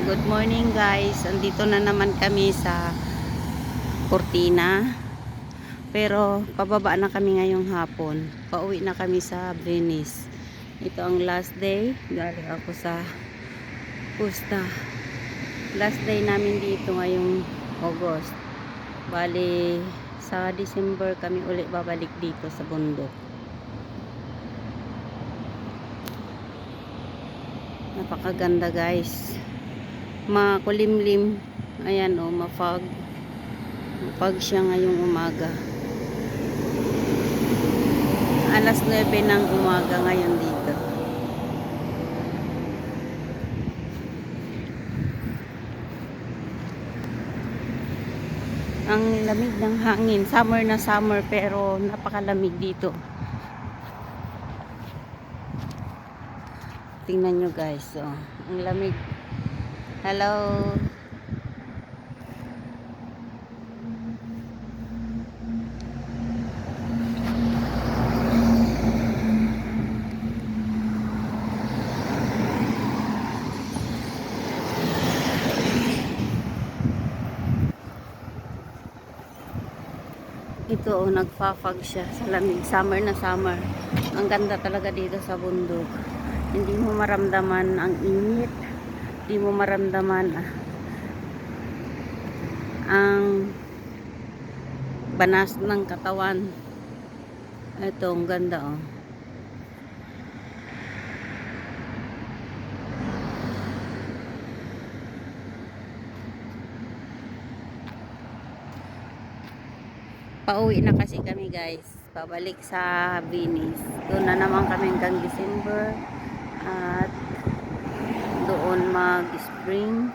Good morning guys. Andito na naman kami sa Cortina. Pero pababa na kami ngayong hapon. Pauwi na kami sa Venice. Ito ang last day. Galing ako sa Pusta. Last day namin dito ngayong August. Bali sa December kami ulit babalik dito sa bundok. Napakaganda guys. Makulimlim. Ayan o, mafog. Mafog siya ngayong umaga. Alas 9 ng umaga ngayon dito. Ang lamig ng hangin. Summer na summer pero napakalamig dito. Tingnan nyo guys. Oh, ang lamig. Hello. Ito oh, nagfa-fog siya sa lamig. Summer na summer. Ang ganda talaga dito sa bundok. Hindi mo maramdaman ang init. Hindi mo maramdaman ang banas ng katawan. Ito, ang ganda oh. Pauwi na kasi kami guys. Pabalik sa Venice. Doon na naman kami hanggang December. At doon mag-spring.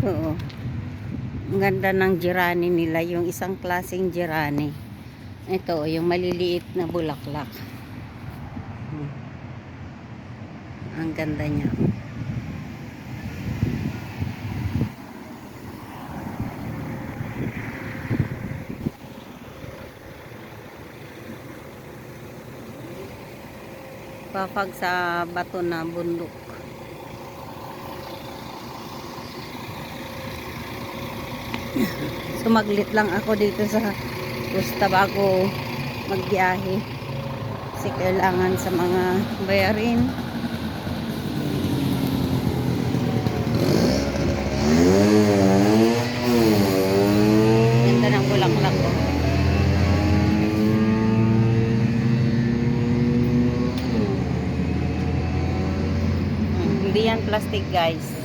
Oo. Ang ganda ng girani nila. Yung isang klaseng girani. Ito, yung maliliit na bulaklak. Ang ganda niya. Papag sa bato na bundok. Sumaglit lang ako dito sa Pusta bago magbiyahe kasi kailangan sa mga bayarin. Ganda ng bulaklak ko. Hindi yan plastic guys.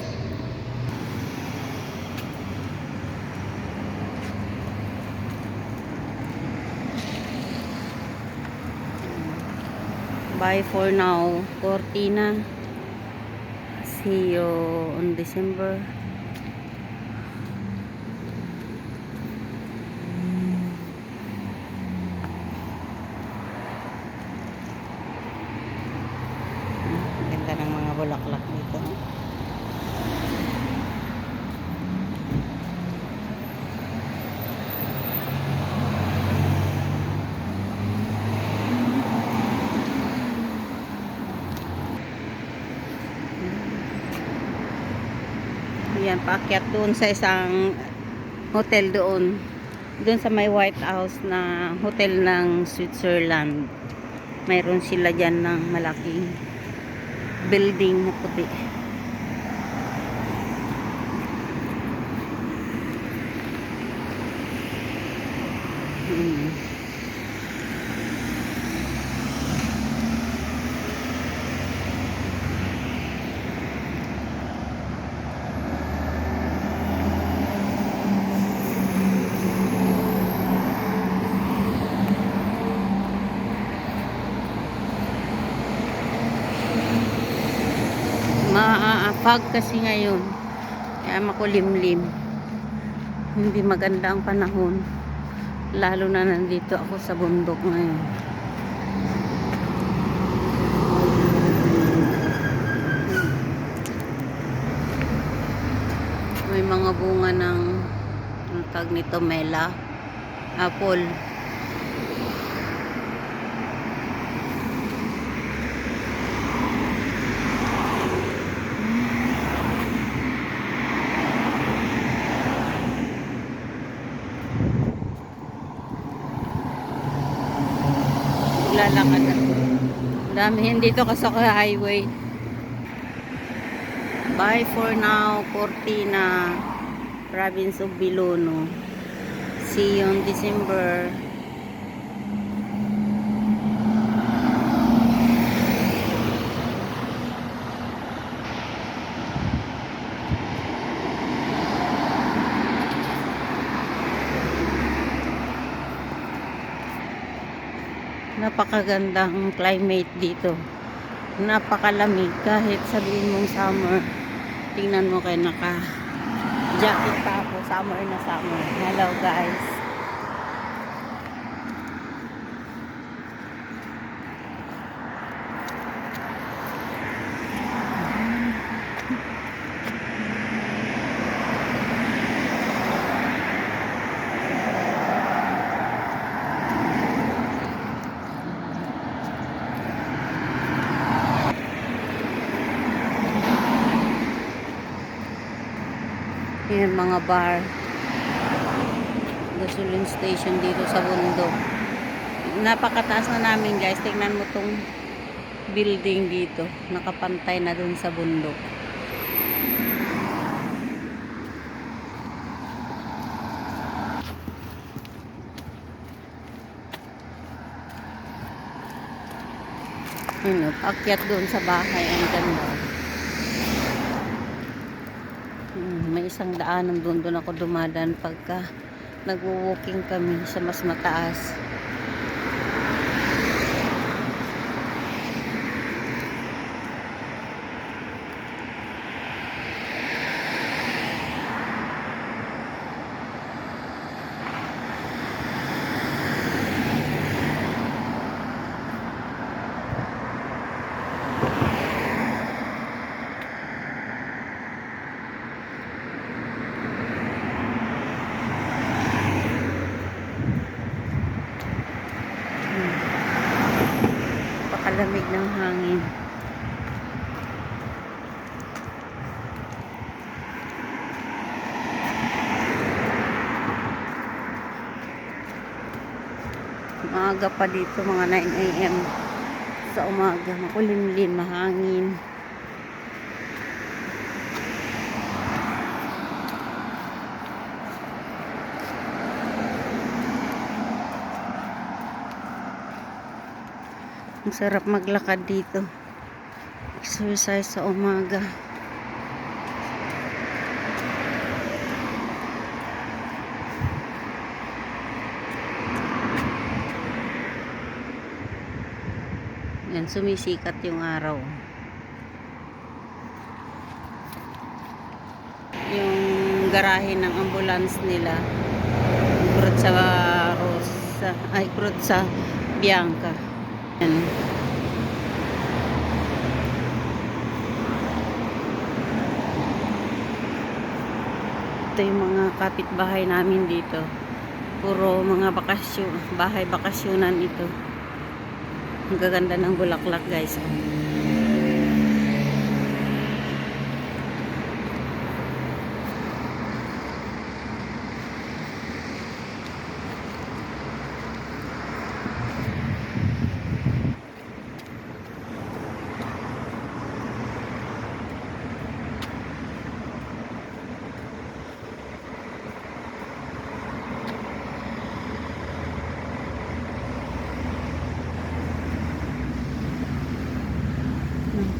Bye for now, Cortina. See you on December. Ganda ng mga bulaklak dito. Yan, paakyat doon sa isang hotel doon. Doon sa may White House na hotel ng Switzerland. Mayroon sila dyan ng malaking building na puti. Maapag kasi ngayon kaya makulimlim, hindi maganda ang panahon, lalo na nandito ako sa bundok ngayon. mga bunga ng ang tag nito, mela, apple. Lalakad ako. Dami hindi dito kasi sa highway. Bye for now, Cortina, province of Bilono. See you on December. Napakagandang climate dito. Napakalamig kahit sabihin mong summer. Tingnan mo kayo, naka jacket pa ako. Summer na summer. Hello guys. Yan mga bar, gasoline station dito sa bundok. Napakataas na namin guys. Tingnan mo tong building dito, nakapantay na dun sa bundok. Yun, paakyat doon sa bahay, ang ganda. May isang daanan doon ako dumadaan pagka nagwo-walking kami sa mas mataas. Pakalamig ng hangin. Maaga pa dito, mga 9 AM sa umaga. Makulimlim, mahangin. Ang sarap maglakad dito. Exercise sa umaga. Yan, sumisikat yung araw. Yung garahe ng ambulance nila. Cruz sa Rosa, ay Cruz sa Bianca. Yan. Ito yung mga kapitbahay namin dito. Puro mga bahay bakasyonan ito. Ang gaganda ng bulaklak guys.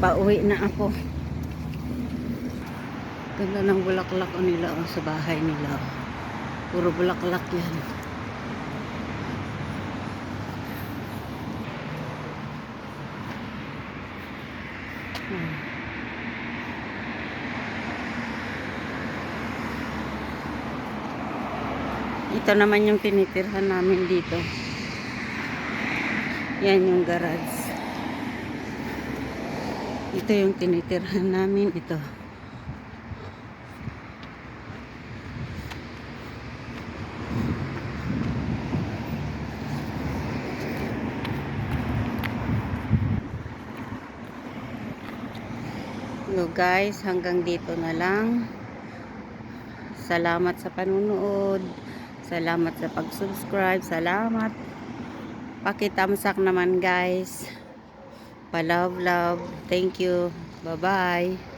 Pauwi na ako. Ganda ng bulaklak nila sa bahay nila. Puro bulaklak yan. Ito naman yung tinitirhan namin dito. Yan yung garage. Ito yung tinitirhan namin. Ito. So guys, hanggang dito na lang. Salamat sa panunood. Salamat sa pag-subscribe. Salamat. Pakitamsak naman guys. Pa-love, love. Thank you. Bye-bye.